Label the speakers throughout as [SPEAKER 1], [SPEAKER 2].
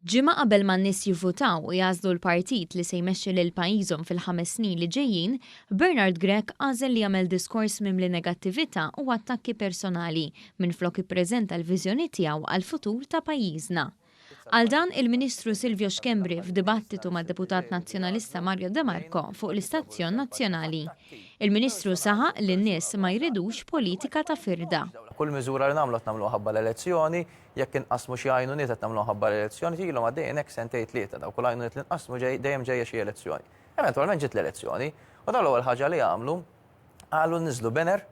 [SPEAKER 1] Ġimgħa qabel ma n-nies jivvutaw u jażlu l-partit li se jmexxi lil pajjiżhom fil-5 snin li ġejjin, Bernard Grech għażel li jagħmel diskors mimli negattività u attakki personali minflok ippreżenta l-viżjoni tiegħu għall-futur ta' pajjiżna. Għal dan il-Ministru Silvio Schembri f'dibattitu mad-Deputat Nazzjonalista Mario De Marco fuq l-Istazzjon Nazzjonali. Il-Ministru saħaq li n-nies ma jridux politika ta' firda.
[SPEAKER 2] Kull miżura li nagħmlu ħabba l-elezzjoni, jekk inqasmu xi għajnuniet qed nagħmlu ħabba l-elezzjoni, tilhom għaddejjin hekk sentejn tlieta daw kull għajnuniet li nqasmu dejjem ġejja xi elezzjoni. Eventwalment ġiet l-elezzjoni, u dan l-ewwel ħaġa li għamlu qalu nniżlu banner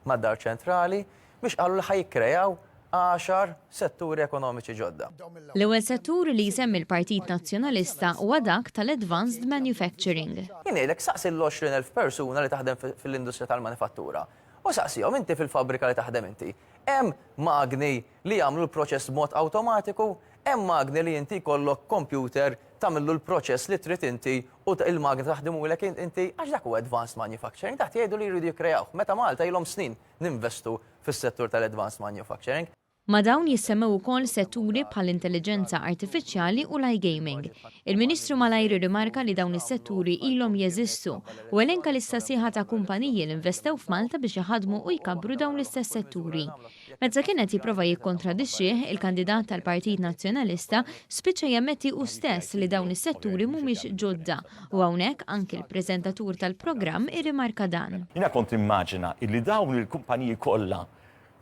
[SPEAKER 2] mad-Dar Ċentrali biex qalu li ħajkrejaw 10 setturi ekonomiċi ġodda.
[SPEAKER 1] L-ewwel settur li jsemmi l-Partit Nazzjonalista huwa dak tal-Advanced Manufacturing.
[SPEAKER 2] Jien ngħidlek saqsi l-20,000 persuna li taħdem fil-industrija tal-manifattura. U saqsihom inti fil-fabrika li taħdem inti. Hemm magni li jagħmlu l-proċess b'mod awtomatiku, hemm magni li inti jkollok computer tagħmlu l-proċess li trid inti u il-magni taħdimulek inti għax dak huwa advanced manufacturing, taħt jgħidu li jridu jikkrejaw. Meta Malta ilhom snin ninvestu fis-settur tal-advanced manufacturing.
[SPEAKER 1] Ma dawn jissemmew ukoll setturi bħall-intelligenza artifiċjali u l-iGaming. Il-Ministru malajr rimarka li dawn is-setturi ilhom jeżistu u elenka l-issa sieħa ta' kumpaniji li investew f'Malta biex jaħadmu u jkabbru dawn l-istess setturi. Mezza kienet jipprova jikkontradixxih il-kandidat tal-Partit Nazzjonalista spiċċa jammetti hu stess li dawn is-setturi mhumiex ġodda u hawnhekk anke l-preżentatur tal-programm irrimarka dan.
[SPEAKER 3] Jiena kont immaġina illi dawn il-kumpaniji kollha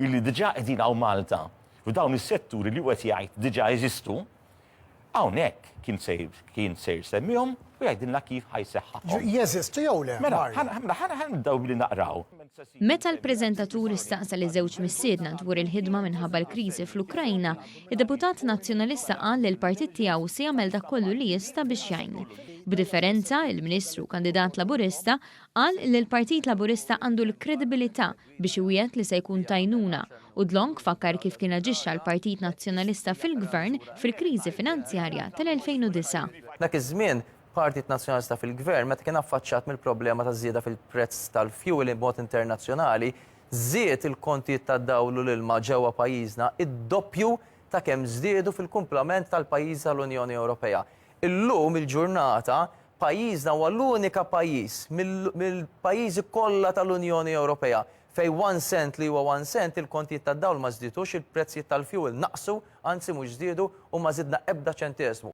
[SPEAKER 3] illi diġà qegħdin hawn Malta u dawn is-setturi li qed jgħid diġà jeżistu, hawnhekk kien sejr semmihom u jgħidilna kif ħajseħħahom.
[SPEAKER 4] Jeżistu jew le?
[SPEAKER 3] Mela, ħanibdew billi naqraw.
[SPEAKER 1] Meta l-preżentatur istaqsa li żewġ missiedna dwar il-ħidma minħabba l-kriżi fl-Ukrajna, id-Deputat Nazzjonalista qal li l-partit tiegħu se jagħmel dak kollu li jista' biex jgħin. B'differenza, il-Ministru kandidat Laburista qal li l-Partit Laburista għandu l-kredibilità biex iwiegħed li se jkun tajnuna u Dlong fakkar kif kien aġixxa l-Partit Nazzjonalista fil-Gvern fil-kriżi finanzjarja tal-2009.
[SPEAKER 2] Dak iż-żmien Partit Nazzjonalista fil-Gvern meta kien affaċċat mill-problema ta' żieda fil-prezz tal-fuel b'mod internazzjonali, żied il-kontijiet tad-dawl u l-ilma ġewwa pajjiżna id-doppju ta' kemm żdiedu fil-kumplament tal-pajjiż tal-Unjoni Ewropea. Illum il-ġurnata pajjiżna huwa l-unika pajjiż mill-pajjiżi kollha tal-Unjoni Ewropea fej 1 cent li huwa 1 cent il-kontijiet tad-dawl ma żdiedux, il-prezzijiet tal-fuel naqsu, anzi mhux żdiedu u ma żidna ebda ċentesmu.